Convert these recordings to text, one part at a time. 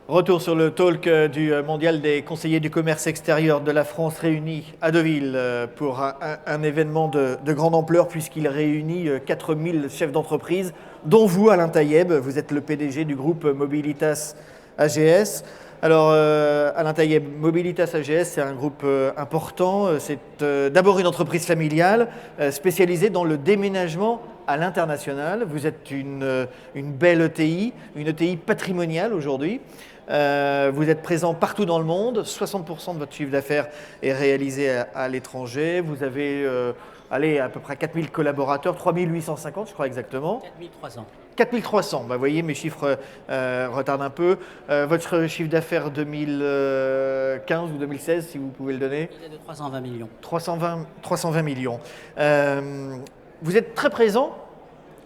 Retour sur le talk du mondial des conseillers du commerce extérieur de la France réunis à Deauville pour un événement de grande ampleur puisqu'il réunit 4000 chefs d'entreprise, dont vous, Alain Taïeb, vous êtes le PDG du groupe Mobilitas AGS. Alors, Alain Taïeb, Mobilitas AGS, c'est un groupe important. C'est d'abord une entreprise familiale spécialisée dans le déménagement à l'international. Vous êtes une belle ETI, une ETI patrimoniale aujourd'hui. Vous êtes présent partout dans le monde, 60% de votre chiffre d'affaires est réalisé à l'étranger. Vous avez à peu près 4000 collaborateurs, 3850 je crois exactement. 4300. 4300, vous voyez mes chiffres retardent un peu. Votre chiffre d'affaires 2015 ou 2016 si vous pouvez le donner. Il est de 320 millions. 320 millions. Vous êtes très présent.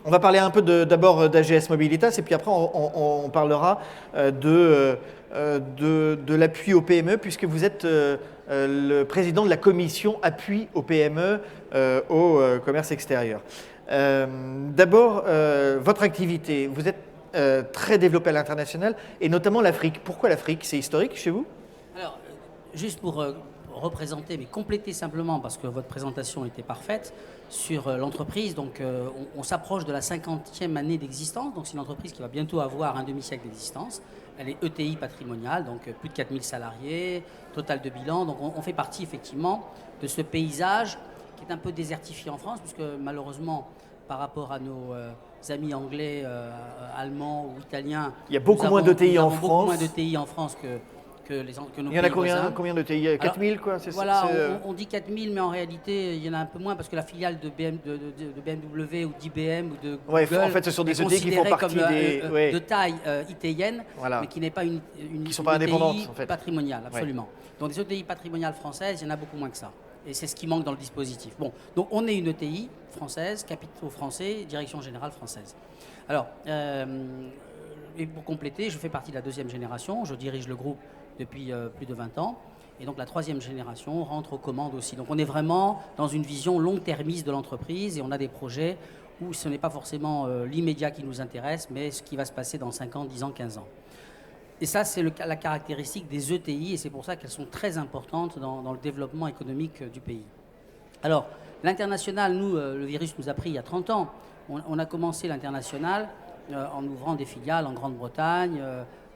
On va parler un peu d'abord d'AGS Mobilitas et puis après on parlera de l'appui aux PME puisque vous êtes le président de la commission appui aux PME au commerce extérieur. D'abord, votre activité, vous êtes très développé à l'international et notamment l'Afrique. Pourquoi l'Afrique? C'est historique chez vous? Alors, juste pour représenter, mais compléter simplement, parce que votre présentation était parfaite, sur l'entreprise. Donc, on s'approche de la 50e année d'existence. Donc, c'est une entreprise qui va bientôt avoir un demi-siècle d'existence. Elle est ETI patrimoniale, donc plus de 4000 salariés, total de bilan. Donc, on fait partie effectivement de ce paysage qui est un peu désertifié en France, puisque malheureusement, par rapport à nos amis anglais, allemands ou italiens, il y a beaucoup moins d'ETI en France. Beaucoup moins d'ETI en France que nos il y en a pays voisins. Combien de TI? 4000 quoi? Voilà, on dit 4000, mais en réalité, il y en a un peu moins parce que la filiale de BMW ou d'IBM ou de Google en fait, ce sont des ETI qui font partie de taille italienne, voilà. Mais qui n'est pas une qui sont pas indépendantes, ETI en fait. patrimoniale, absolument. Donc des ETI patrimoniales françaises, il y en a beaucoup moins que ça. Et c'est ce qui manque dans le dispositif. Bon, donc on est une ETI française, capitaux français, direction générale française. Alors, et pour compléter, je fais partie de la deuxième génération, je dirige le groupe depuis plus de 20 ans. Et donc la troisième génération rentre aux commandes aussi. Donc on est vraiment dans une vision long-termiste de l'entreprise et on a des projets où ce n'est pas forcément l'immédiat qui nous intéresse, mais ce qui va se passer dans 5 ans, 10 ans, 15 ans. Et ça, c'est la caractéristique des ETI et c'est pour ça qu'elles sont très importantes dans le développement économique du pays. Alors, l'international, nous, le virus nous a pris il y a 30 ans. On a commencé l'international en ouvrant des filiales en Grande-Bretagne,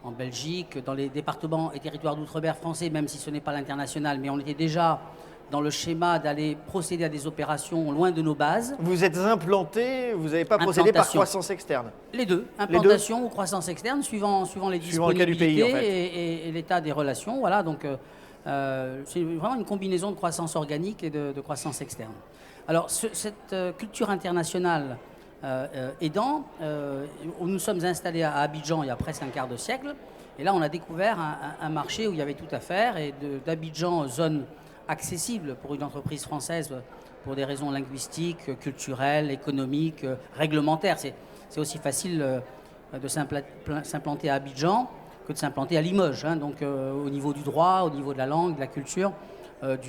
en Belgique, dans les départements et territoires d'outre-mer français, même si ce n'est pas l'international, mais on était déjà dans le schéma d'aller procéder à des opérations loin de nos bases. Vous êtes implanté, vous n'avez pas procédé par croissance externe? Les deux, implantation ou croissance externe, suivant les disponibilités le cas du pays, en fait. et l'état des relations. Voilà, donc c'est vraiment une combinaison de croissance organique et de croissance externe. Alors, cette culture internationale aidant, nous sommes installés à Abidjan il y a presque un quart de siècle. Et là, on a découvert un marché où il y avait tout à faire. Et d'Abidjan, zone accessible pour une entreprise française pour des raisons linguistiques, culturelles, économiques, réglementaires. C'est aussi facile de s'implanter à Abidjan que de s'implanter à Limoges. Hein, donc, au niveau du droit, au niveau de la langue, de la culture,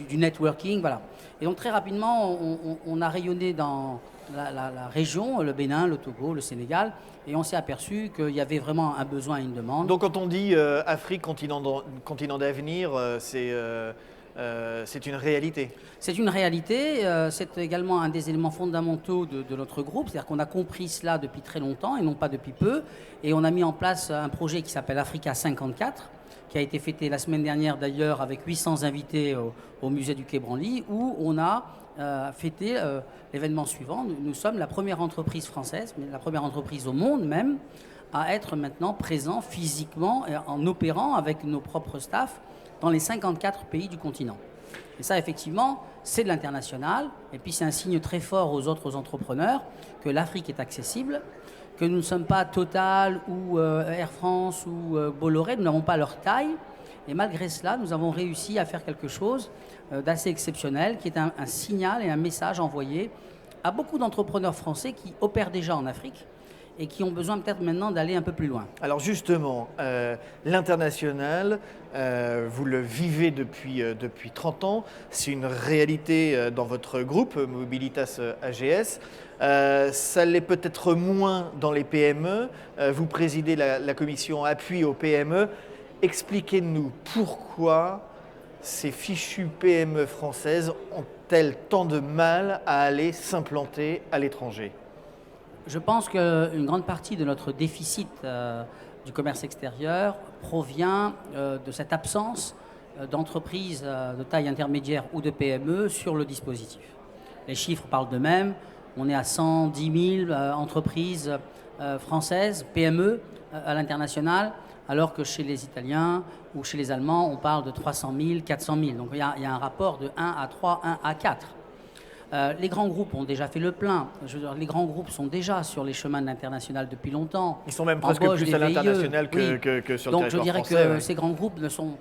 du networking, voilà. Et donc, très rapidement, on a rayonné dans la région, le Bénin, le Togo, le Sénégal, et on s'est aperçu qu'il y avait vraiment un besoin et une demande. Donc quand on dit Afrique, continent d'avenir, c'est une réalité. C'est une réalité, c'est également un des éléments fondamentaux de notre groupe, c'est-à-dire qu'on a compris cela depuis très longtemps et non pas depuis peu, et on a mis en place un projet qui s'appelle Africa 54, qui a été fêté la semaine dernière d'ailleurs avec 800 invités au musée du Quai Branly, où on a fêté l'événement suivant. Nous sommes la première entreprise française, mais la première entreprise au monde même, à être maintenant présent physiquement et en opérant avec nos propres staffs dans les 54 pays du continent. Et ça, effectivement, c'est de l'international. Et puis, c'est un signe très fort aux autres entrepreneurs que l'Afrique est accessible, que nous ne sommes pas Total ou Air France ou Bolloré, nous n'avons pas leur taille. Et malgré cela, nous avons réussi à faire quelque chose d'assez exceptionnel, qui est un signal et un message envoyé à beaucoup d'entrepreneurs français qui opèrent déjà en Afrique et qui ont besoin peut-être maintenant d'aller un peu plus loin. Alors justement, l'international, vous le vivez depuis 30 ans, c'est une réalité dans votre groupe, Mobilitas AGS. Ça l'est peut-être moins dans les PME. Vous présidez la commission appui aux PME. Expliquez-nous pourquoi ces fichues PME françaises ont-elles tant de mal à aller s'implanter à l'étranger? Je pense qu'une grande partie de notre déficit du commerce extérieur provient de cette absence d'entreprises de taille intermédiaire ou de PME sur le dispositif. Les chiffres parlent d'eux-mêmes. On est à 110 000 entreprises françaises, PME, à l'international, alors que chez les Italiens ou chez les Allemands, on parle de 300 000, 400 000. Donc il y a un rapport de 1 à 3, 1 à 4. Les grands groupes ont déjà fait le plein. Je veux dire, les grands groupes sont déjà sur les chemins de l'international depuis longtemps. Ils sont même presque plus à l'international que sur le territoire français. Donc je dirais que ces grands groupes ne sont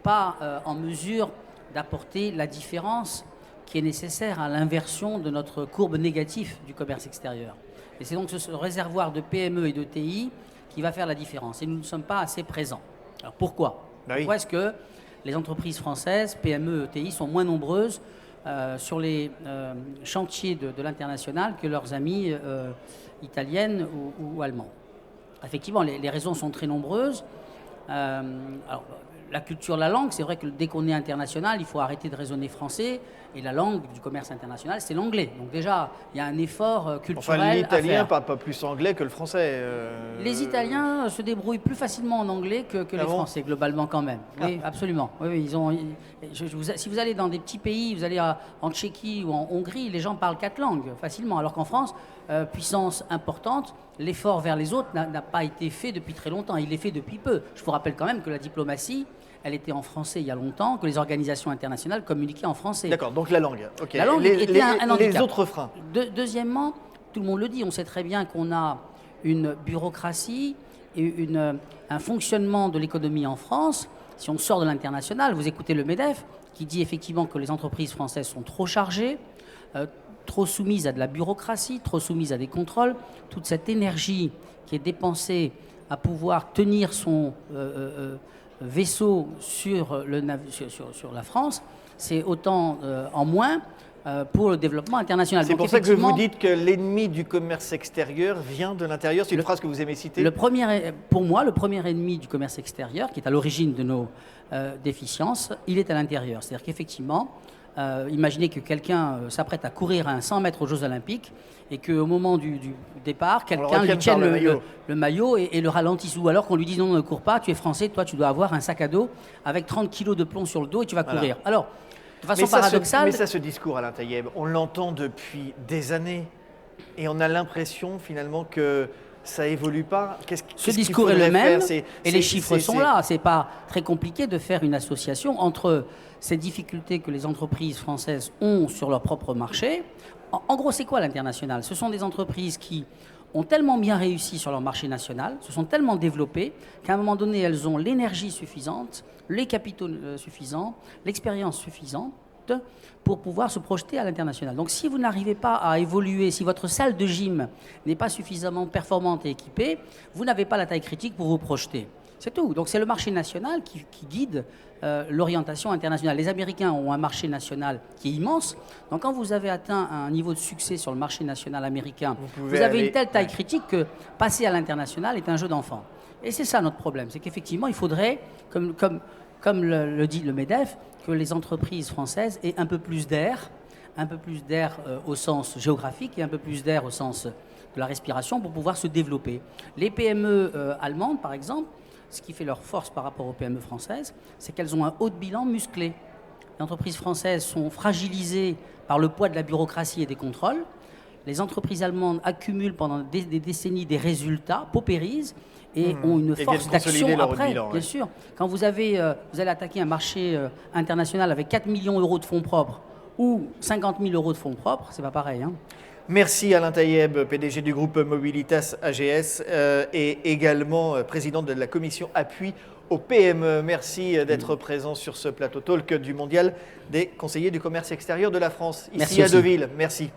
pas en mesure d'apporter la différence qui est nécessaire à l'inversion de notre courbe négative du commerce extérieur. Et c'est donc ce réservoir de PME et de TI qui va faire la différence. Et nous ne sommes pas assez présents. Alors pourquoi? Pourquoi est-ce que les entreprises françaises, PME et TI, sont moins nombreuses sur les chantiers de l'international que leurs amies italiennes ou allemandes? Effectivement, les raisons sont très nombreuses. Alors, la culture, la langue, c'est vrai que dès qu'on est international, il faut arrêter de raisonner français. Et la langue du commerce international, c'est l'anglais. Donc déjà, il y a un effort culturel à faire. L'italien ne parle pas plus anglais que le français. Les Italiens se débrouillent plus facilement en anglais que les Français, globalement quand même. Oui, absolument. Oui, si vous allez dans des petits pays, vous allez en Tchéquie ou en Hongrie, les gens parlent 4 langues facilement. Alors qu'en France, puissance importante, l'effort vers les autres n'a pas été fait depuis très longtemps. Il est fait depuis peu. Je vous rappelle quand même que la diplomatie, elle était en français il y a longtemps, que les organisations internationales communiquaient en français. D'accord, donc la langue. Okay. La langue était un handicap. Les autres freins. Deuxièmement, tout le monde le dit, on sait très bien qu'on a une bureaucratie et un fonctionnement de l'économie en France. Si on sort de l'international, vous écoutez le MEDEF qui dit effectivement que les entreprises françaises sont trop chargées, trop soumises à de la bureaucratie, trop soumises à des contrôles. Toute cette énergie qui est dépensée à pouvoir tenir son vaisseau sur la France, c'est autant en moins pour le développement international. C'est pour ça que vous dites que l'ennemi du commerce extérieur vient de l'intérieur. C'est une phrase que vous aimez citer. Pour moi, le premier ennemi du commerce extérieur, qui est à l'origine de nos déficiences, il est à l'intérieur. C'est-à-dire qu'effectivement, imaginez que quelqu'un s'apprête à courir à 100 mètres aux Jeux Olympiques et qu'au moment du départ, quelqu'un lui tienne le maillot et le ralentisse. Ou alors qu'on lui dise non, ne cours pas, tu es français, toi tu dois avoir un sac à dos avec 30 kilos de plomb sur le dos et tu vas courir. Alors, de façon paradoxale... Mais ça, ce discours, Alain Taïeb, on l'entend depuis des années et on a l'impression finalement que ça évolue pas. Ce discours est le même et les chiffres sont là. C'est pas très compliqué de faire une association entre ces difficultés que les entreprises françaises ont sur leur propre marché. En gros, c'est quoi l'international? Ce sont des entreprises qui ont tellement bien réussi sur leur marché national, se sont tellement développées qu'à un moment donné, elles ont l'énergie suffisante, les capitaux suffisants, l'expérience suffisante pour pouvoir se projeter à l'international. Donc si vous n'arrivez pas à évoluer, si votre salle de gym n'est pas suffisamment performante et équipée, vous n'avez pas la taille critique pour vous projeter. C'est tout. Donc c'est le marché national qui guide l'orientation internationale. Les Américains ont un marché national qui est immense. Donc quand vous avez atteint un niveau de succès sur le marché national américain, vous avez une telle taille critique que passer à l'international est un jeu d'enfant. Et c'est ça notre problème. C'est qu'effectivement, il faudrait, comme le dit le MEDEF, que les entreprises françaises aient un peu plus d'air au sens géographique et un peu plus d'air au sens de la respiration pour pouvoir se développer. Les PME allemandes, par exemple, ce qui fait leur force par rapport aux PME françaises, c'est qu'elles ont un haut de bilan musclé. Les entreprises françaises sont fragilisées par le poids de la bureaucratie et des contrôles. Les entreprises allemandes accumulent pendant des décennies des résultats, paupérisent et ont une force d'action après, bien sûr. Quand vous allez attaquer un marché international avec 4 millions d'euros de fonds propres ou 50 000 euros de fonds propres, c'est pas pareil. Merci Alain Taïeb, PDG du groupe Mobilitas AGS et également président de la commission appui aux PME. Merci d'être présent sur ce plateau talk du Mondial des conseillers du commerce extérieur de la France, ici à Deauville. Merci.